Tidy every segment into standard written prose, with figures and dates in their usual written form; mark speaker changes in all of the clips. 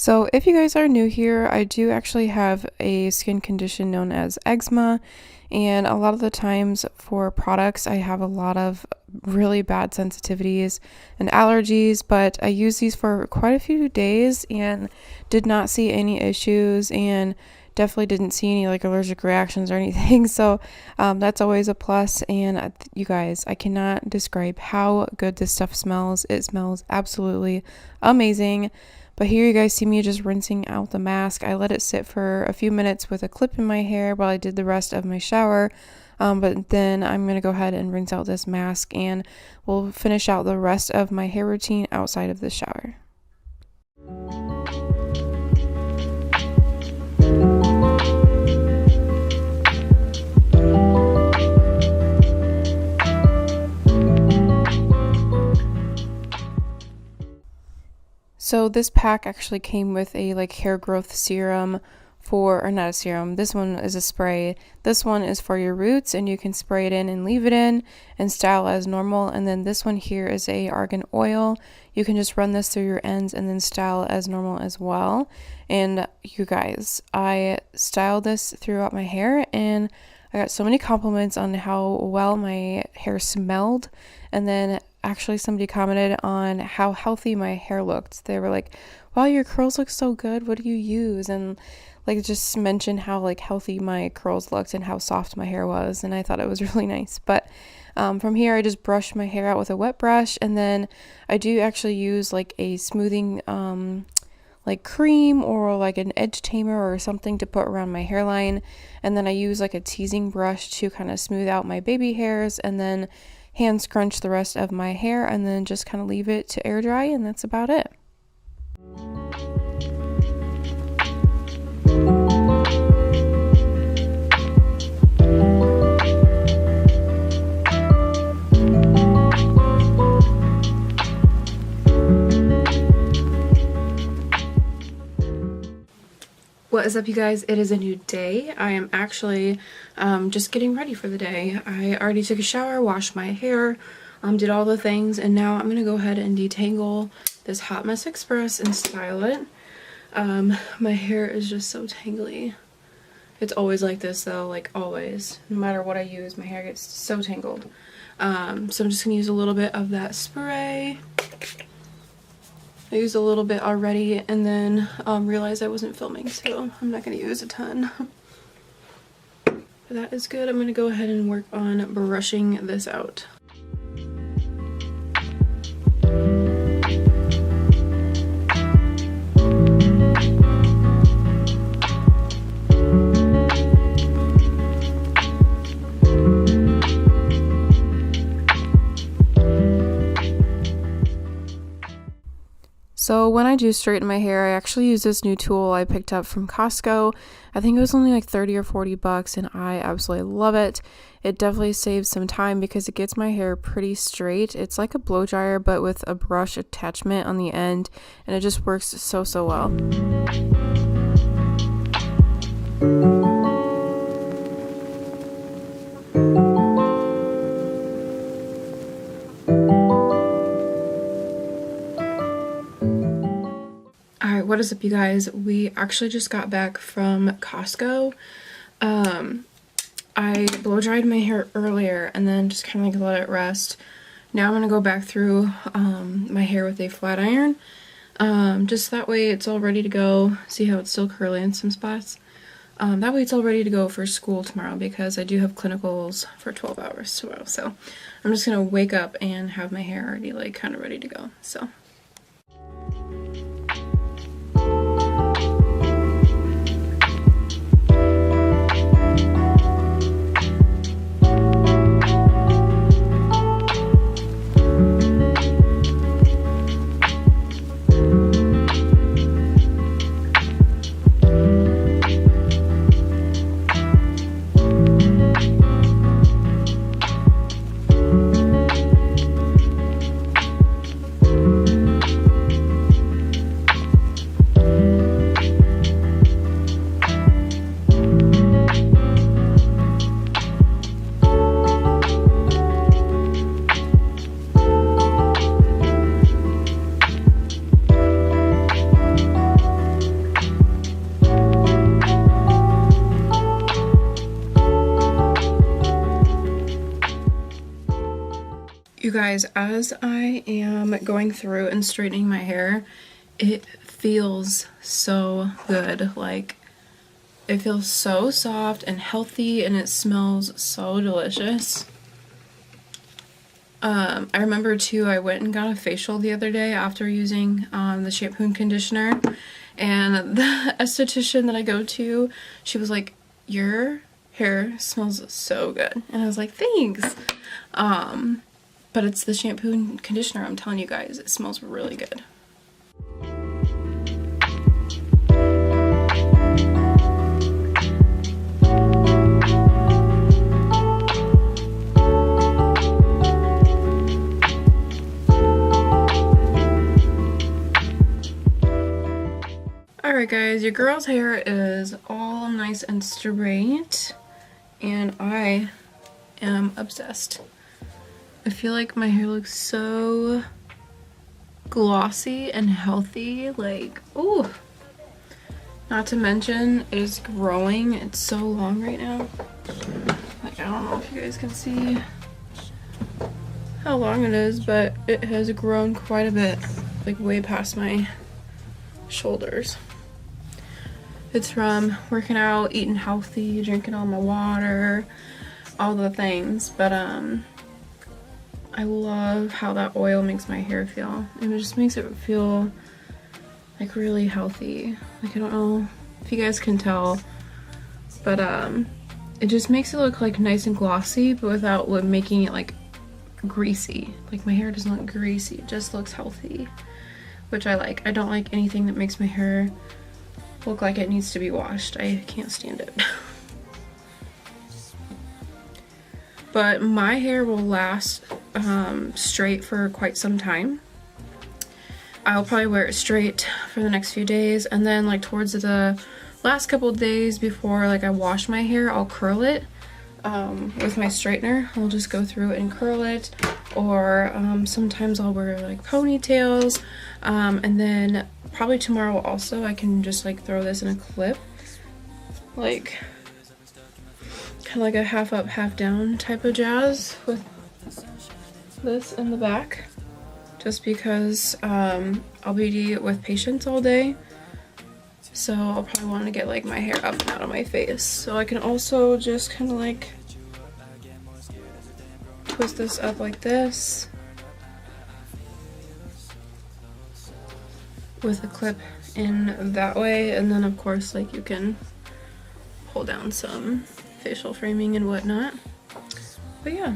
Speaker 1: So if you guys are new here, I do actually have a skin condition known as eczema, and a lot of the times for products I have a lot of really bad sensitivities and allergies, but I used these for quite a few days and did not see any issues and definitely didn't see any like allergic reactions or anything. So that's always a plus. And you guys, I cannot describe how good this stuff smells. It smells absolutely amazing. But here you guys see me just rinsing out the mask. I let it sit for a few minutes with a clip in my hair while I did the rest of my shower. But then I'm going to go ahead and rinse out this mask and we'll finish out the rest of my hair routine outside of the shower. So this pack actually came with a like hair growth serum or not a serum. This one is a spray. This one is for your roots and you can spray it in and leave it in and style as normal. And then this one here is a Argan Oil. You can just run this through your ends and then style as normal as well. And you guys, I styled this throughout my hair and I got so many compliments on how well my hair smelled. And then actually somebody commented on how healthy my hair looked. They were like, wow, your curls look so good. What do you use? And like just mentioned how like healthy my curls looked and how soft my hair was. And I thought it was really nice. But from here, I just brush my hair out with a wet brush. And then I do actually use like a smoothing like cream or like an edge tamer or something to put around my hairline. And then I use like a teasing brush to kind of smooth out my baby hairs and then hand scrunch the rest of my hair and then just kind of leave it to air dry, and that's about it. What is up, you guys? It is a new day. I am actually just getting ready for the day. I already took a shower, washed my hair, did all the things, and now I'm gonna go ahead and detangle this Hot Mess Express and style it. My hair is just so tangly. It's always like this though, like always. No matter what I use, my hair gets so tangled. So I'm just gonna use a little bit of that spray. I used a little bit already and then realized I wasn't filming, so I'm not going to use a ton. But that is good. I'm going to go ahead and work on brushing this out. So when I do straighten my hair, I actually use this new tool I picked up from Costco. I think it was only like 30 or 40 bucks and I absolutely love it. It definitely saves some time because it gets my hair pretty straight. It's like a blow dryer but with a brush attachment on the end, and it just works so well. What is up, you guys? We actually just got back from Costco. I blow dried my hair earlier and then just kind of like let it rest. Now I'm gonna go back through my hair with a flat iron, just that way it's all ready to go. See how it's still curly in some spots? That way it's all ready to go for school tomorrow because I do have clinicals for 12 hours tomorrow. So I'm just gonna wake up and have my hair already like kind of ready to go. So You guys, as I am going through and straightening my hair, it feels so good. Like, it feels so soft and healthy, and it smells so delicious. I remember too, I went and got a facial the other day after using the shampoo and conditioner, and the esthetician that I go to, she was like, your hair smells so good. And I was like, thanks. But it's the shampoo and conditioner, I'm telling you guys, it smells really good. Alright guys, your girl's hair is all nice and straight, and I am obsessed. I feel like my hair looks so glossy and healthy, like, ooh. Not to mention, it is growing. It's so long right now. Like, I don't know if you guys can see how long it is, but it has grown quite a bit, like way past my shoulders. It's from working out, eating healthy, drinking all my water, all the things, but I love how that oil makes my hair feel. It just makes it feel like really healthy. Like, I don't know if you guys can tell, but it just makes it look like nice and glossy, but without making it like greasy. Like, my hair doesn't look greasy, it just looks healthy, which I like. I don't like anything that makes my hair look like it needs to be washed. I can't stand it. But my hair will last straight for quite some time. I'll probably wear it straight for the next few days, and then like towards the last couple days before like I wash my hair, I'll curl it with my straightener. I'll just go through and curl it, or sometimes I'll wear like ponytails, and then probably tomorrow also I can just like throw this in a clip, like kind of like a half up half down type of jazz with this in the back, just because I'll be with patients all day, so I'll probably want to get like my hair up and out of my face. So I can also just kind of like twist this up like this with a clip in that way, and then of course like you can pull down some facial framing and whatnot. But yeah,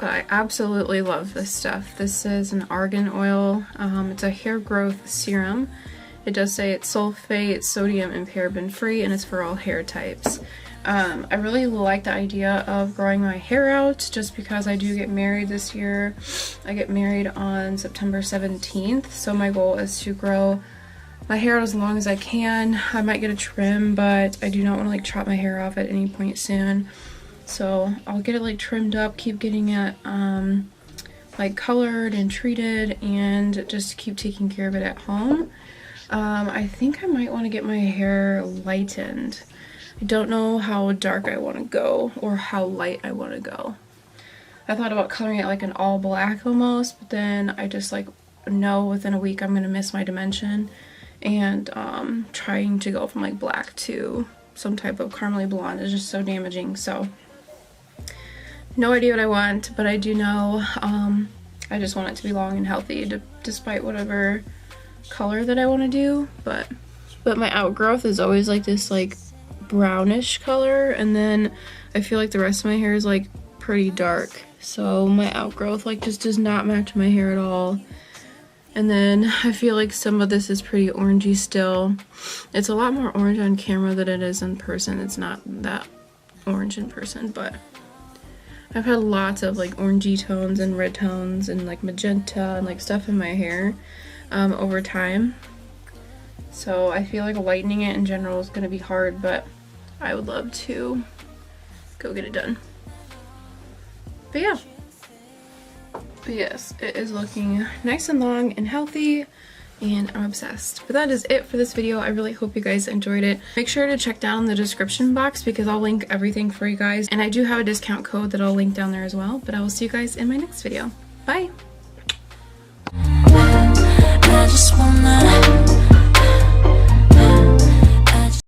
Speaker 1: I absolutely love this stuff. This is an Argan Oil. It's a hair growth serum. It does say it's sulfate, sodium, and paraben free, and it's for all hair types. I really like the idea of growing my hair out, just because I do get married this year. I get married on September 17th, so my goal is to grow my hair out as long as I can. I might get a trim, but I do not want to like chop my hair off at any point soon. So I'll get it like trimmed up, keep getting it like colored and treated, and just keep taking care of it at home. I think I might want to get my hair lightened. I don't know how dark I want to go or how light I want to go. I thought about coloring it like an all black almost, but then I just like know within a week I'm going to miss my dimension, and trying to go from like black to some type of caramely blonde is just so damaging. So no idea what I want, but I do know I just want it to be long and healthy, despite whatever color that I want to do. But my outgrowth is always like this like brownish color, and then I feel like the rest of my hair is like pretty dark, so my outgrowth like just does not match my hair at all. And then I feel like some of this is pretty orangey still. It's a lot more orange on camera than it is in person. It's not that orange in person, but I've had lots of like orangey tones and red tones and like magenta and like stuff in my hair over time. So I feel like lightening it in general is going to be hard, but I would love to go get it done. But yeah. But yes, it is looking nice and long and healthy. and I'm obsessed. But that is it for this video. I really hope you guys enjoyed it. Make sure to check down the description box because I'll link everything for you guys, and I do have a discount code that I'll link down there as well. But I will see you guys in my next video. Bye!